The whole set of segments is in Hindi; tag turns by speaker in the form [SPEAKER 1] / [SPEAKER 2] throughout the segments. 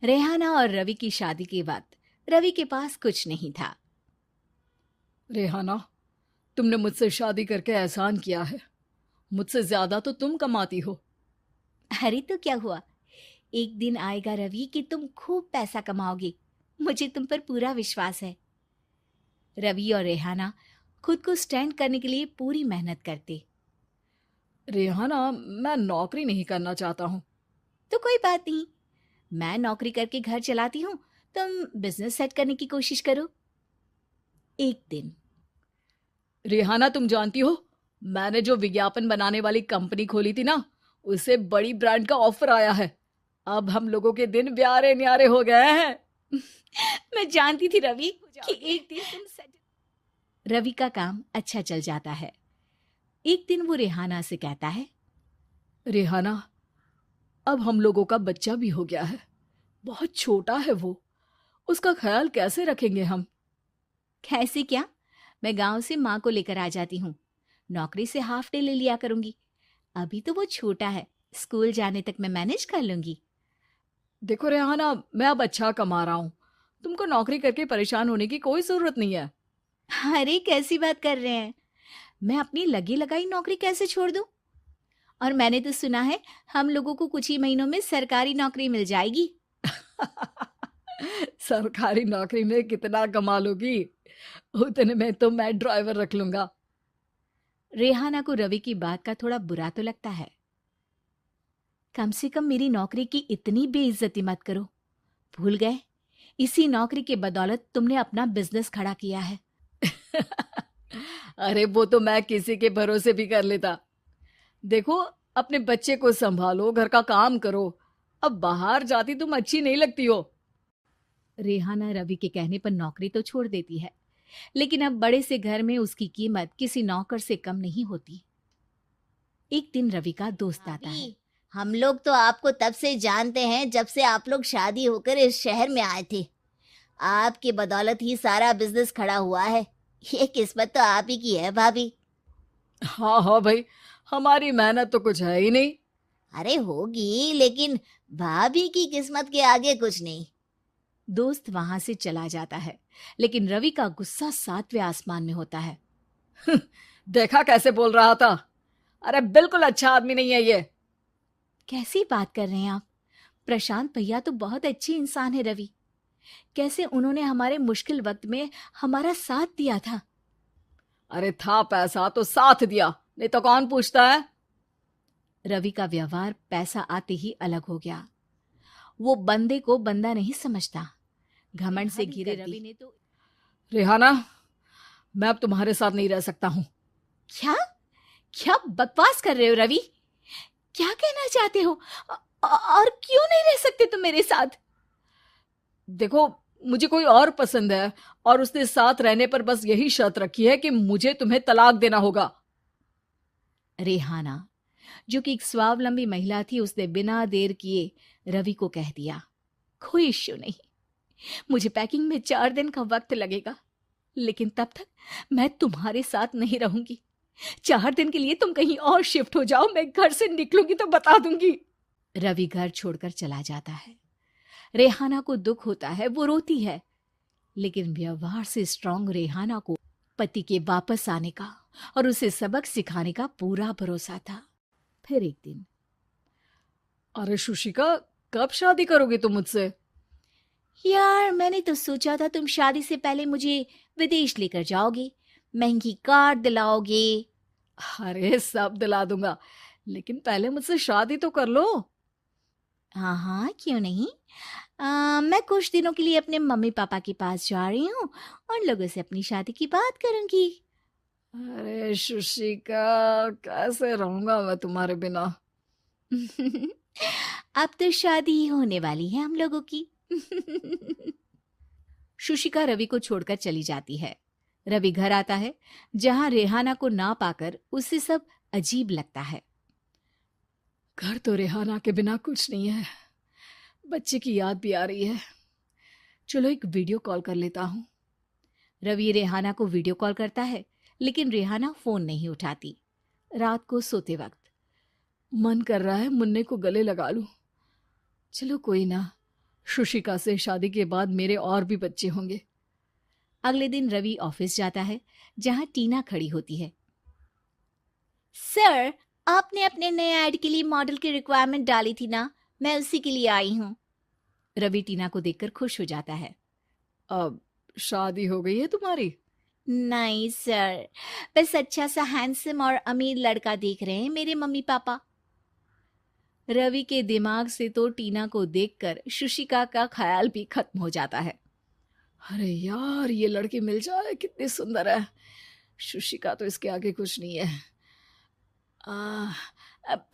[SPEAKER 1] रेहाना और रवि की शादी के वक्त रवि के पास कुछ नहीं था।
[SPEAKER 2] रेहाना, तुमने मुझसे शादी करके एहसान किया है। मुझसे ज्यादा तो तुम कमाती हो।
[SPEAKER 1] अरे तो क्या हुआ, एक दिन आएगा रवि कि तुम खूब पैसा कमाओगे। मुझे तुम पर पूरा विश्वास है। रवि और रेहाना खुद को स्टैंड करने के लिए पूरी मेहनत करते।
[SPEAKER 2] रेहाना, मैं नौकरी नहीं करना चाहता हूँ।
[SPEAKER 1] तो कोई बात नहीं, मैं नौकरी करके घर चलाती हूँ, तुम बिजनेस सेट करने की कोशिश करो। एक दिन
[SPEAKER 2] रेहाना, तुम जानती हो, मैंने जो विज्ञापन बनाने वाली कंपनी खोली थी ना, उसे बड़ी ब्रांड का ऑफर आया है। अब हम लोगों के दिन ब्यारे न्यारे हो गए हैं।
[SPEAKER 1] मैं जानती थी रवि कि एक दिन तुम सेट। रवि का काम अच्छा चल जाता है। एक दिन वो रेहाना से कहता है,
[SPEAKER 2] रेहाना, अब हम लोगों का बच्चा भी हो गया है। बहुत छोटा है वो। उसका ख्याल कैसे रखेंगे हम?
[SPEAKER 1] कैसे क्या, मैं गांव से माँ को लेकर आ जाती हूँ। नौकरी से हाफ डे ले लिया करूंगी। अभी तो वो छोटा है, स्कूल जाने तक मैं मैनेज कर लूंगी।
[SPEAKER 2] देखो रेहाना, मैं अब अच्छा कमा रहा हूँ। तुमको नौकरी करके परेशान होने की कोई जरूरत नहीं है।
[SPEAKER 1] अरे कैसी बात कर रहे हैं, मैं अपनी लगी लगाई नौकरी कैसे छोड़ दूं? और मैंने तो सुना है हम लोगों को कुछ ही महीनों में सरकारी नौकरी मिल जाएगी।
[SPEAKER 2] सरकारी नौकरी में कितना कमा लोगी? उतने में तो मैं ड्राइवर रख लूंगा।
[SPEAKER 1] रेहाना को रवि की बात का थोड़ा बुरा तो लगता है। कम से कम मेरी नौकरी की इतनी बेइज्जती मत करो। भूल गए, इसी नौकरी के बदौलत तुमने अपना बिजनेस खड़ा किया है।
[SPEAKER 2] अरे वो तो मैं किसी के भरोसे भी कर लेता। देखो, अपने बच्चे को संभालो, घर का काम करो। अब बाहर जाती तुम अच्छी नहीं लगती हो।
[SPEAKER 1] रेहाना रवि के कहने पर नौकरी तो छोड़ देती है, लेकिन अब बड़े से घर में उसकी कीमत किसी नौकर से कम नहीं होती। एक दिन रवि का दोस्त आता है।
[SPEAKER 3] भाभी, हम लोग तो आपको तब से जानते हैं जब से आप लोग शादी होकर इस शहर में आए थे। आपकी बदौलत ही सारा बिजनेस खड़ा हुआ है। ये किस्मत तो आप ही की है भाभी।
[SPEAKER 2] हाँ हाँ भाई, हमारी मेहनत तो कुछ है ही नहीं।
[SPEAKER 3] अरे होगी, लेकिन भाभी की किस्मत के आगे कुछ नहीं।
[SPEAKER 1] दोस्त वहां से चला जाता है, लेकिन रवि का गुस्सा सातवें आसमान में होता है।
[SPEAKER 2] देखा कैसे बोल रहा था? अरे बिल्कुल अच्छा आदमी नहीं है ये।
[SPEAKER 1] कैसी बात कर रहे हैं आप? प्रशांत भैया तो बहुत अच्छे इंसान है रवि। कैसे उन्होंने हमारे मुश्किल वक्त में हमारा साथ दिया था।
[SPEAKER 2] अरे था पैसा तो साथ दिया, नहीं तो कौन पूछता है?
[SPEAKER 1] रवि का व्यवहार पैसा आते ही अलग हो गया। वो बंदे को बंदा नहीं समझता। घमंड से घिरे रवि ने तो
[SPEAKER 2] रेहाना, मैं अब तुम्हारे साथ नहीं रह सकता हूँ।
[SPEAKER 1] क्या क्या बकवास कर रहे हो रवि? क्या कहना चाहते हो? और क्यों नहीं रह सकते तुम मेरे साथ?
[SPEAKER 2] देखो, मुझे कोई और पसंद है, और उसने साथ रहने पर बस यही शर्त रखी है कि मुझे तुम्हें तलाक देना होगा।
[SPEAKER 1] रेहाना, जो कि एक स्वावलंबी महिला थी, उसने बिना देर किए रवि को कह दिया, कोई इश्यू नहीं, मुझे पैकिंग में 4 दिन का वक्त लगेगा, लेकिन तब तक मैं तुम्हारे साथ नहीं रहूंगी। 4 दिन के लिए तुम कहीं और शिफ्ट हो जाओ, मैं घर से निकलूंगी तो बता दूंगी। रवि घर छोड़कर चला जाता है। रेहाना को दुख होता है, वो रोती है, लेकिन व्यवहार से स्ट्रांग रेहाना को पति के वापस आने का और उसे सबक सिखाने का पूरा भरोसा था। फिर एक दिन,
[SPEAKER 2] अरे शुशिका, कब शादी करोगी तुम मुझसे?
[SPEAKER 1] यार मैंने तो सोचा था तुम शादी से पहले मुझे विदेश लेकर जाओगे, महंगी कार दिलाओगे।
[SPEAKER 2] अरे सब दिला दूंगा, लेकिन पहले मुझसे शादी तो कर लो।
[SPEAKER 1] हाँ हाँ, क्यों नहीं। मैं कुछ दिनों के लिए अपने मम्मी पापा के पास जा रही हूँ और लोगों से अपनी शादी की बात करूंगी।
[SPEAKER 2] अरे शुशिका, कैसे रहूंगा मैं तुम्हारे बिना?
[SPEAKER 1] अब तो शादी ही होने वाली है हम लोगों की। शुशिका रवि को छोड़कर चली जाती है। रवि घर आता है, जहां रेहाना को ना पाकर उसे सब अजीब लगता है।
[SPEAKER 2] घर तो रेहाना के बिना कुछ नहीं है। बच्चे की याद भी आ रही है। चलो एक वीडियो कॉल कर लेता हूँ।
[SPEAKER 1] रवि रेहाना को वीडियो कॉल करता है, लेकिन रेहाना फोन नहीं उठाती। रात को सोते वक्त
[SPEAKER 2] मन कर रहा है मुन्ने को गले लगा लूं। चलो कोई ना, शुशिका से शादी के बाद मेरे और भी बच्चे होंगे।
[SPEAKER 1] अगले दिन रवि ऑफिस जाता है जहां टीना खड़ी होती है। सर, आपने अपने नए ऐड के लिए मॉडल की रिक्वायरमेंट डाली थी ना, मैं उसी के लिए आई हूँ। रवि टीना को देखकर खुश हो जाता है।
[SPEAKER 2] अब शादी हो गई है तुम्हारी?
[SPEAKER 1] नहीं सर, बस अच्छा सा हैंडसम और अमीर लड़का देख रहे हैं मेरे मम्मी पापा। रवि के दिमाग से तो टीना को देखकर शुशिका का ख्याल भी खत्म हो जाता है।
[SPEAKER 2] अरे यार, ये लड़की मिल जाए कितनी सुंदर है। शुशिका तो इसके आगे कुछ नहीं है। अब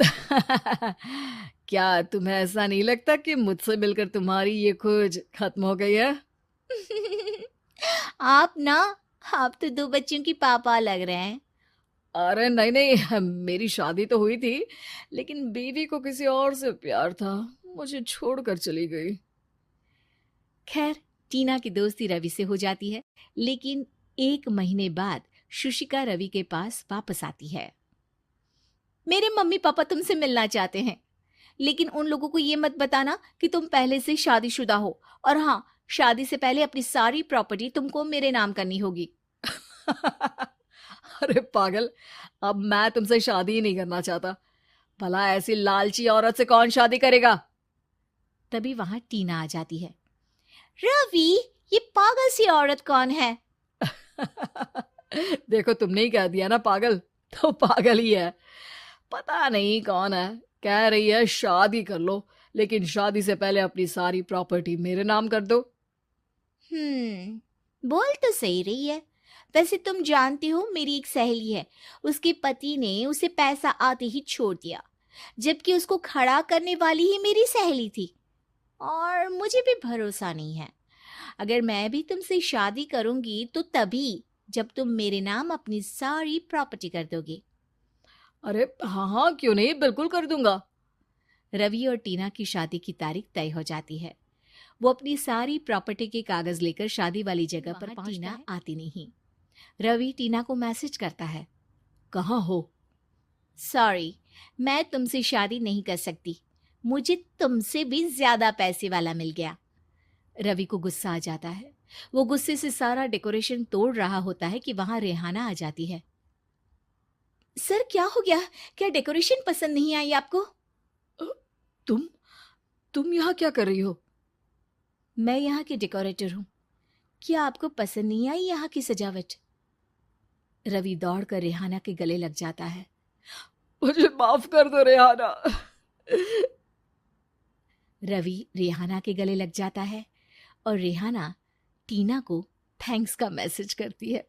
[SPEAKER 2] क्या तुम्हें ऐसा नहीं लगता कि मुझसे मिलकर तुम्हारी ये खोज खत्म हो गई है?
[SPEAKER 1] आप तो 2 बच्चों की पापा लग रहे हैं।
[SPEAKER 2] अरे नहीं नहीं, मेरी शादी तो हुई थी, लेकिन बीवी को किसी और से प्यार था, मुझे छोड़कर चली गई।
[SPEAKER 1] खैर, टीना की दोस्ती रवि से हो जाती है, लेकिन 1 महीने बाद शुशिका रवि के पास वापस आती है। मेरे मम्मी पापा तुमसे मिलना चाहते हैं, लेकिन उन लोगों को ये मत बताना कि तुम पहले से शादीशुदा हो, और हाँ, शादी से पहले अपनी सारी प्रॉपर्टी तुमको मेरे नाम करनी होगी।
[SPEAKER 2] अरे पागल, अब मैं तुमसे शादी ही नहीं करना चाहता। भला ऐसी लालची औरत से कौन शादी करेगा?
[SPEAKER 1] तभी वहां टीना आ जाती है। रवि, ये पागल सी औरत कौन है?
[SPEAKER 2] देखो, तुमने ही कह दिया ना पागल, तो पागल ही है। पता नहीं कौन है, कह रही है शादी कर लो, लेकिन शादी से पहले अपनी सारी प्रॉपर्टी मेरे नाम कर दो।
[SPEAKER 1] बोल तो सही रही है। वैसे तुम जानती हो, मेरी एक सहेली है, उसके पति ने उसे पैसा आते ही छोड़ दिया, जबकि उसको खड़ा करने वाली ही मेरी सहेली थी। और मुझे भी भरोसा नहीं है। अगर मैं भी तुमसे शादी करूंगी तो तभी जब तुम मेरे नाम अपनी सारी प्रॉपर्टी कर दोगे।
[SPEAKER 2] अरे हाँ हाँ, क्यों नहीं, बिल्कुल कर दूंगा।
[SPEAKER 1] रवि और टीना की शादी की तारीख तय हो जाती है। वो अपनी सारी प्रॉपर्टी के कागज लेकर शादी वाली जगह पर पहुंचता है। टीना आती नहीं। रवि टीना को मैसेज करता है।
[SPEAKER 2] कहाँ हो?
[SPEAKER 1] सॉरी, मैं तुमसे शादी नहीं कर सकती, मुझे तुमसे भी ज्यादा पैसे वाला मिल गया। रवि को गुस्सा आ जाता है। वो गुस्से से सारा डेकोरेशन तोड़ रहा होता है कि वहां रेहाना आ जाती है। सर, क्या हो गया? क्या डेकोरेशन पसंद नहीं आई आपको?
[SPEAKER 2] तुम यहाँ क्या कर रही हो?
[SPEAKER 1] मैं यहाँ की डेकोरेटर हूँ। क्या आपको पसंद नहीं आई यहाँ की सजावट? रवि दौड़कर रेहाना के गले लग जाता है।
[SPEAKER 2] मुझे माफ कर दो रेहाना।
[SPEAKER 1] रवि रेहाना के गले लग जाता है और रेहाना टीना को थैंक्स का मैसेज करती है।